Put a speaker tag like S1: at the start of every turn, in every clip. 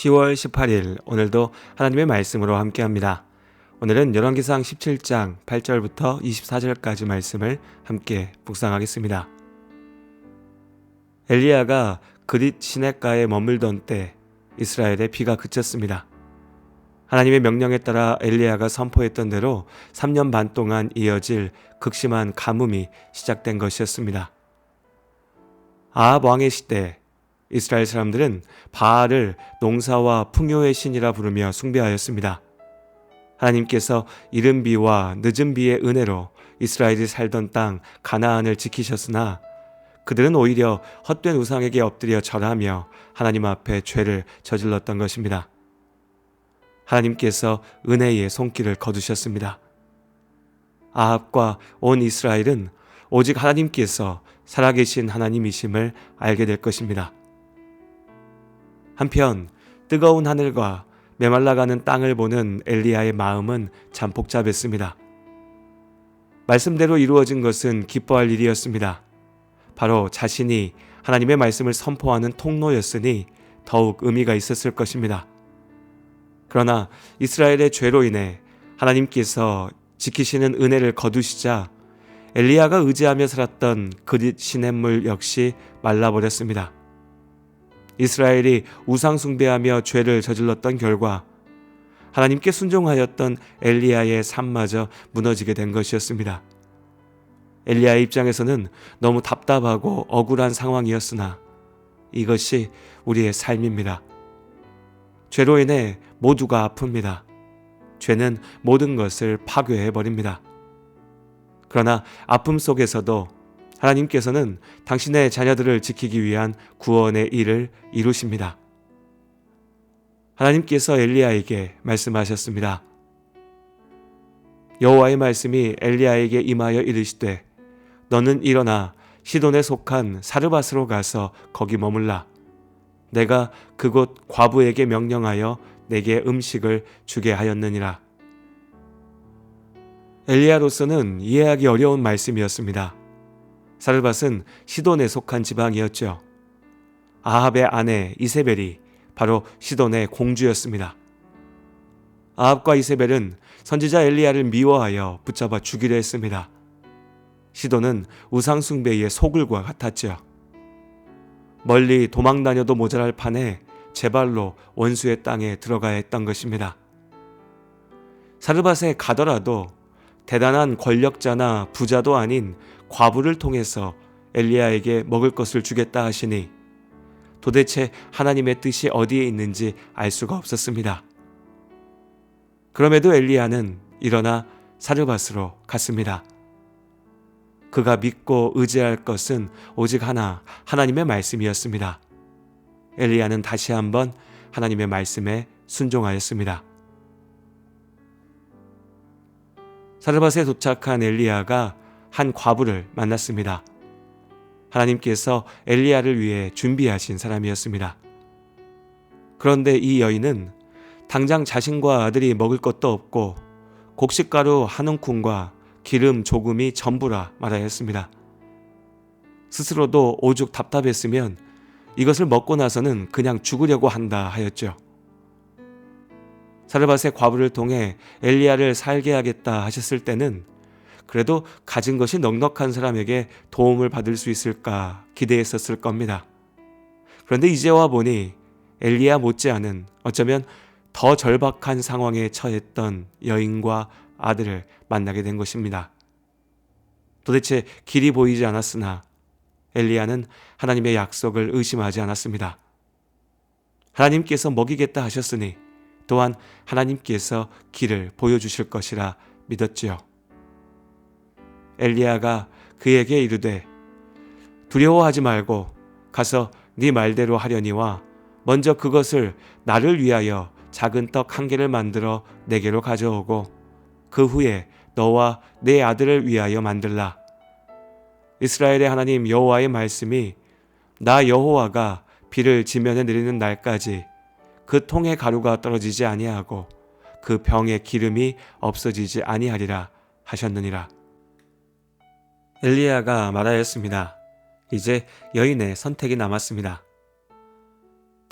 S1: 10월 18일 오늘도 하나님의 말씀으로 함께합니다. 오늘은 열왕기상 17장 8절부터 24절까지 말씀을 함께 묵상하겠습니다. 엘리야가 그릿 시냇가에 머물던 때 이스라엘에 비가 그쳤습니다. 하나님의 명령에 따라 엘리야가 선포했던 대로 3년 반 동안 이어질 극심한 가뭄이 시작된 것이었습니다. 아합 왕의 시대 이스라엘 사람들은 바알을 농사와 풍요의 신이라 부르며 숭배하였습니다. 하나님께서 이른 비와 늦은 비의 은혜로 이스라엘이 살던 땅 가나안을 지키셨으나 그들은 오히려 헛된 우상에게 엎드려 절하며 하나님 앞에 죄를 저질렀던 것입니다. 하나님께서 은혜의 손길을 거두셨습니다. 아합과 온 이스라엘은 오직 하나님께서 살아계신 하나님이심을 알게 될 것입니다. 한편 뜨거운 하늘과 메말라가는 땅을 보는 엘리야의 마음은 참 복잡했습니다. 말씀대로 이루어진 것은 기뻐할 일이었습니다. 바로 자신이 하나님의 말씀을 선포하는 통로였으니 더욱 의미가 있었을 것입니다. 그러나 이스라엘의 죄로 인해 하나님께서 지키시는 은혜를 거두시자 엘리야가 의지하며 살았던 그릿 시냇물 역시 말라버렸습니다. 이스라엘이 우상 숭배하며 죄를 저질렀던 결과 하나님께 순종하였던 엘리야의 삶마저 무너지게 된 것이었습니다. 엘리야의 입장에서는 너무 답답하고 억울한 상황이었으나 이것이 우리의 삶입니다. 죄로 인해 모두가 아픕니다. 죄는 모든 것을 파괴해버립니다. 그러나 아픔 속에서도 하나님께서는 당신의 자녀들을 지키기 위한 구원의 일을 이루십니다. 하나님께서 엘리야에게 말씀하셨습니다. 여호와의 말씀이 엘리야에게 임하여 이르시되 너는 일어나 시돈에 속한 사르밧으로 가서 거기 머물라. 내가 그곳 과부에게 명령하여 내게 음식을 주게 하였느니라. 엘리야로서는 이해하기 어려운 말씀이었습니다. 사르밧은 시돈에 속한 지방이었죠. 아합의 아내 이세벨이 바로 시돈의 공주였습니다. 아합과 이세벨은 선지자 엘리야를 미워하여 붙잡아 죽이려 했습니다. 시돈은 우상 숭배의 소굴과 같았죠. 멀리 도망다녀도 모자랄 판에 제 발로 원수의 땅에 들어가야 했던 것입니다. 사르밧에 가더라도 대단한 권력자나 부자도 아닌 과부를 통해서 엘리야에게 먹을 것을 주겠다 하시니 도대체 하나님의 뜻이 어디에 있는지 알 수가 없었습니다. 그럼에도 엘리야는 일어나 사르밧으로 갔습니다. 그가 믿고 의지할 것은 오직 하나님의 말씀이었습니다. 엘리야는 다시 한번 하나님의 말씀에 순종하였습니다. 사르밧에 도착한 엘리야가 한 과부를 만났습니다. 하나님께서 엘리야를 위해 준비하신 사람이었습니다. 그런데 이 여인은 당장 자신과 아들이 먹을 것도 없고 곡식가루 한 움큼과 기름 조금이 전부라 말하였습니다. 스스로도 오죽 답답했으면 이것을 먹고 나서는 그냥 죽으려고 한다 하였죠. 사르밧의 과부를 통해 엘리야를 살게 하겠다 하셨을 때는 그래도 가진 것이 넉넉한 사람에게 도움을 받을 수 있을까 기대했었을 겁니다. 그런데 이제 와 보니 엘리야 못지않은 어쩌면 더 절박한 상황에 처했던 여인과 아들을 만나게 된 것입니다. 도대체 길이 보이지 않았으나 엘리야는 하나님의 약속을 의심하지 않았습니다. 하나님께서 먹이겠다 하셨으니 또한 하나님께서 길을 보여주실 것이라 믿었지요. 엘리야가 그에게 이르되 두려워하지 말고 가서 네 말대로 하려니와 먼저 그것을 나를 위하여 작은 떡 한 개를 만들어 내게로 가져오고 그 후에 너와 내 아들을 위하여 만들라. 이스라엘의 하나님 여호와의 말씀이 나 여호와가 비를 지면에 내리는 날까지 그 통의 가루가 떨어지지 아니하고 그 병의 기름이 없어지지 아니하리라 하셨느니라. 엘리야가 말하였습니다. 이제 여인의 선택이 남았습니다.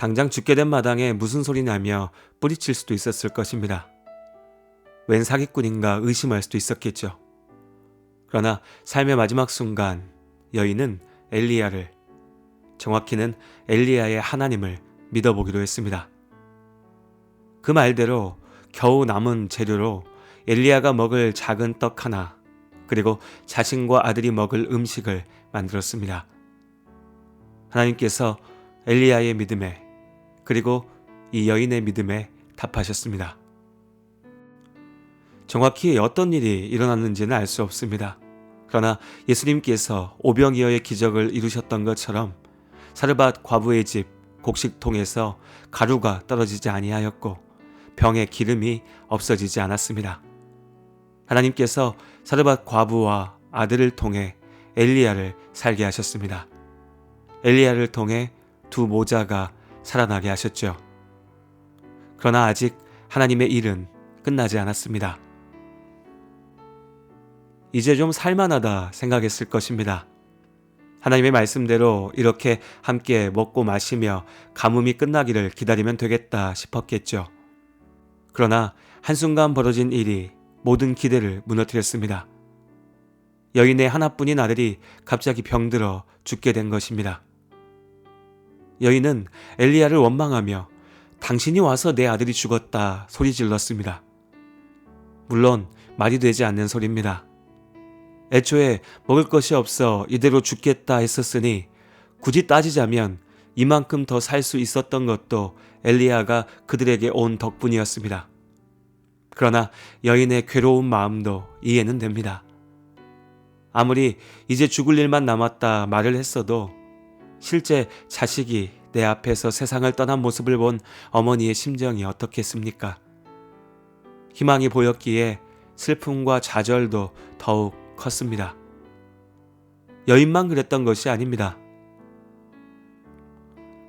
S1: 당장 죽게 된 마당에 무슨 소리냐며 뿌리칠 수도 있었을 것입니다. 웬 사기꾼인가 의심할 수도 있었겠죠. 그러나 삶의 마지막 순간 여인은 엘리야를, 정확히는 엘리야의 하나님을 믿어보기로 했습니다. 그 말대로 겨우 남은 재료로 엘리야가 먹을 작은 떡 하나, 그리고 자신과 아들이 먹을 음식을 만들었습니다. 하나님께서 엘리야의 믿음에, 그리고 이 여인의 믿음에 답하셨습니다. 정확히 어떤 일이 일어났는지는 알 수 없습니다. 그러나 예수님께서 오병이어의 기적을 이루셨던 것처럼 사르밧 과부의 집 곡식통에서 가루가 떨어지지 아니하였고 병에 기름이 없어지지 않았습니다. 하나님께서 사르밧 과부와 아들을 통해 엘리야를 살게 하셨습니다. 엘리야를 통해 두 모자가 살아나게 하셨죠. 그러나 아직 하나님의 일은 끝나지 않았습니다. 이제 좀 살만하다 생각했을 것입니다. 하나님의 말씀대로 이렇게 함께 먹고 마시며 가뭄이 끝나기를 기다리면 되겠다 싶었겠죠. 그러나 한순간 벌어진 일이 모든 기대를 무너뜨렸습니다. 여인의 하나뿐인 아들이 갑자기 병들어 죽게 된 것입니다. 여인은 엘리야를 원망하며 당신이 와서 내 아들이 죽었다 소리 질렀습니다. 물론 말이 되지 않는 소리입니다. 애초에 먹을 것이 없어 이대로 죽겠다 했었으니 굳이 따지자면 이만큼 더 살 수 있었던 것도 엘리야가 그들에게 온 덕분이었습니다. 그러나 여인의 괴로운 마음도 이해는 됩니다. 아무리 이제 죽을 일만 남았다 말을 했어도 실제 자식이 내 앞에서 세상을 떠난 모습을 본 어머니의 심정이 어떻겠습니까? 희망이 보였기에 슬픔과 좌절도 더욱 컸습니다. 여인만 그랬던 것이 아닙니다.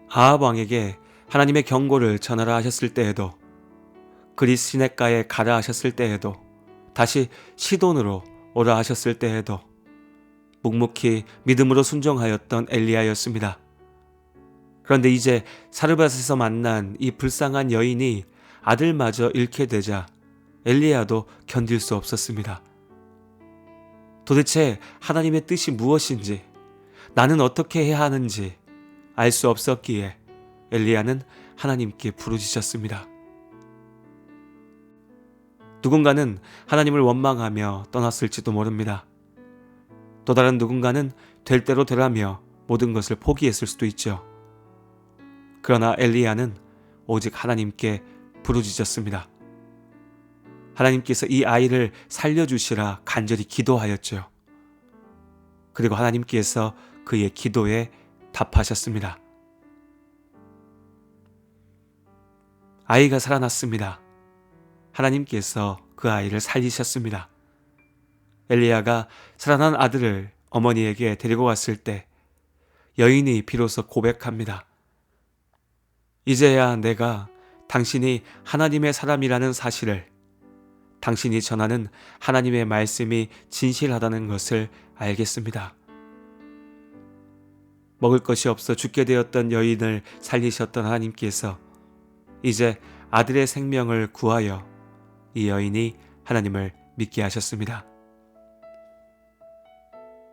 S1: 아합 왕에게 하나님의 경고를 전하라 하셨을 때에도, 그리스 시냇가에 가라 하셨을 때에도, 다시 시돈으로 오라 하셨을 때에도 묵묵히 믿음으로 순종하였던 엘리야였습니다. 그런데 이제 사르밧에서 만난 이 불쌍한 여인이 아들마저 잃게 되자 엘리야도 견딜 수 없었습니다. 도대체 하나님의 뜻이 무엇인지, 나는 어떻게 해야 하는지 알 수 없었기에 엘리야는 하나님께 부르짖었습니다. 누군가는 하나님을 원망하며 떠났을지도 모릅니다. 또 다른 누군가는 될 대로 되라며 모든 것을 포기했을 수도 있죠. 그러나 엘리야는 오직 하나님께 부르짖었습니다. 하나님께서 이 아이를 살려주시라 간절히 기도하였죠. 그리고 하나님께서 그의 기도에 답하셨습니다. 아이가 살아났습니다. 하나님께서 그 아이를 살리셨습니다. 엘리야가 살아난 아들을 어머니에게 데리고 갔을 때 여인이 비로소 고백합니다. 이제야 내가 당신이 하나님의 사람이라는 사실을, 당신이 전하는 하나님의 말씀이 진실하다는 것을 알겠습니다. 먹을 것이 없어 죽게 되었던 여인을 살리셨던 하나님께서 이제 아들의 생명을 구하여 이 여인이 하나님을 믿게 하셨습니다.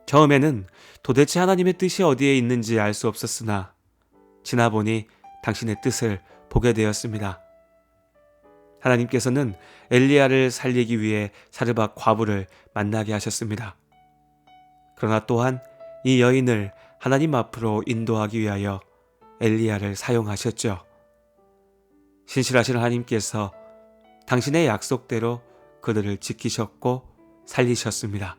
S1: 처음에는 도대체 하나님의 뜻이 어디에 있는지 알 수 없었으나 지나보니 당신의 뜻을 보게 되었습니다. 하나님께서는 엘리야를 살리기 위해 사르밧 과부를 만나게 하셨습니다. 그러나 또한 이 여인을 하나님 앞으로 인도하기 위하여 엘리야를 사용하셨죠. 신실하신 하나님께서 당신의 약속대로 그들을 지키셨고 살리셨습니다.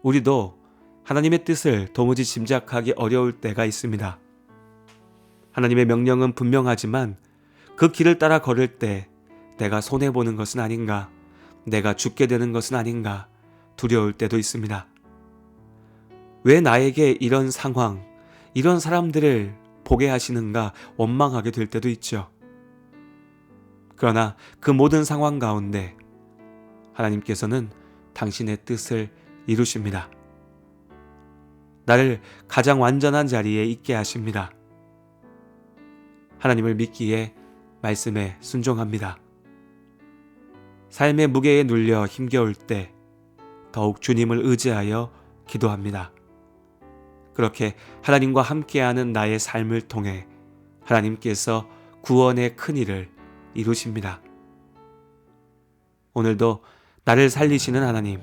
S1: 우리도 하나님의 뜻을 도무지 짐작하기 어려울 때가 있습니다. 하나님의 명령은 분명하지만 그 길을 따라 걸을 때 내가 손해보는 것은 아닌가, 내가 죽게 되는 것은 아닌가 두려울 때도 있습니다. 왜 나에게 이런 상황, 이런 사람들을 보게 하시는가 원망하게 될 때도 있죠. 그러나 그 모든 상황 가운데 하나님께서는 당신의 뜻을 이루십니다. 나를 가장 완전한 자리에 있게 하십니다. 하나님을 믿기에 말씀에 순종합니다. 삶의 무게에 눌려 힘겨울 때 더욱 주님을 의지하여 기도합니다. 그렇게 하나님과 함께하는 나의 삶을 통해 하나님께서 구원의 큰 일을 이루십니다. 오늘도 나를 살리시는 하나님,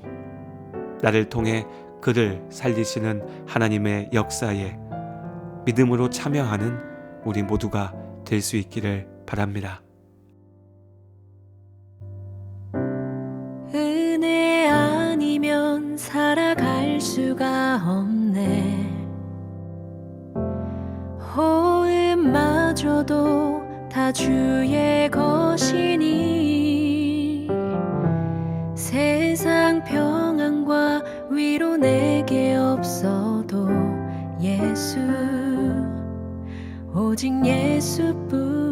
S1: 나를 통해 그를 살리시는 하나님의 역사에 믿음으로 참여하는 우리 모두가 될 수 있기를 바랍니다.
S2: 은혜 아니면 살아갈 수가 없네. 호흡마저도 다 주의 것이니 세상 평안과 위로 내게 없어도 예수, 오직 예수뿐이네.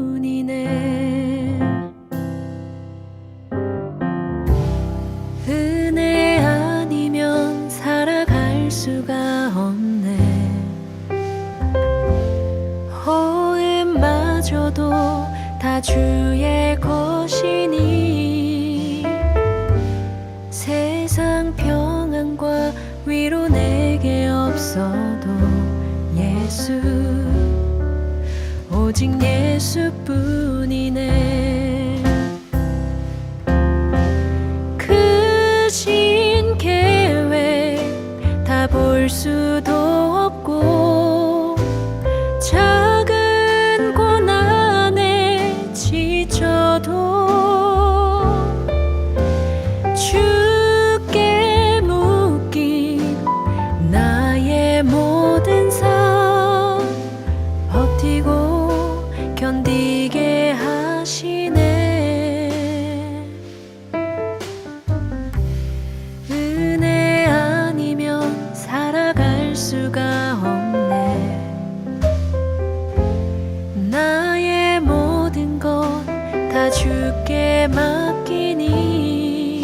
S2: 은혜 아니면 살아갈 수가 없네. 호흡마저도 다 주의 것이니 세상 평안과 위로 내게 없어도 예수, 오직 예수뿐이네. 크신 계획 다 볼 수도 없고 작은 고난에 지쳐도 주께 묶인 나의 모든 삶 버티고 견디게 하시네. 은혜 아니면 살아갈 수가 없네. 나의 모든 것 다 주께 맡기니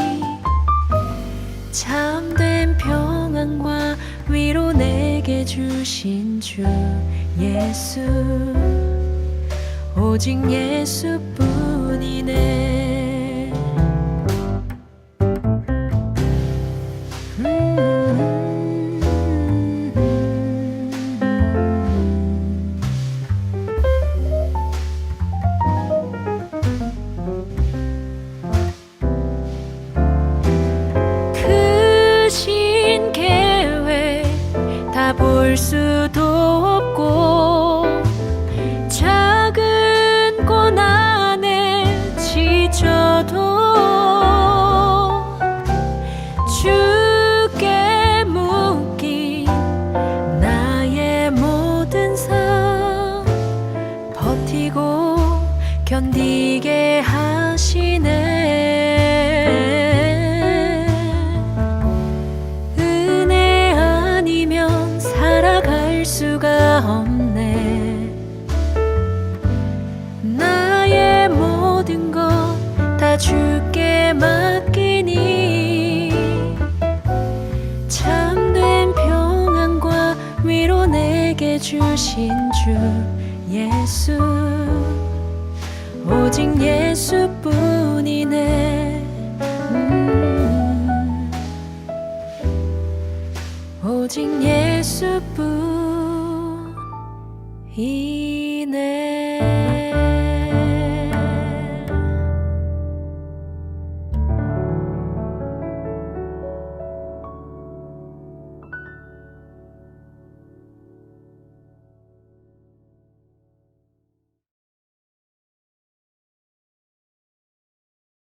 S2: 참된 평안과 위로 내게 주신 주 예수, 오직 예수뿐이네. 크신 계획 다 볼 수도 없고 작은 고난에 지쳐도 주께 묶인 나의 모든 삶 버티고 견디게 하시네. 은혜 아니면 살아갈 수가 없네. 나의 모든 것 다 주께 맡기니 참된 평안과 위로 내게 주신 주 예수, 오직 예수뿐이네. 오직 예수뿐이네.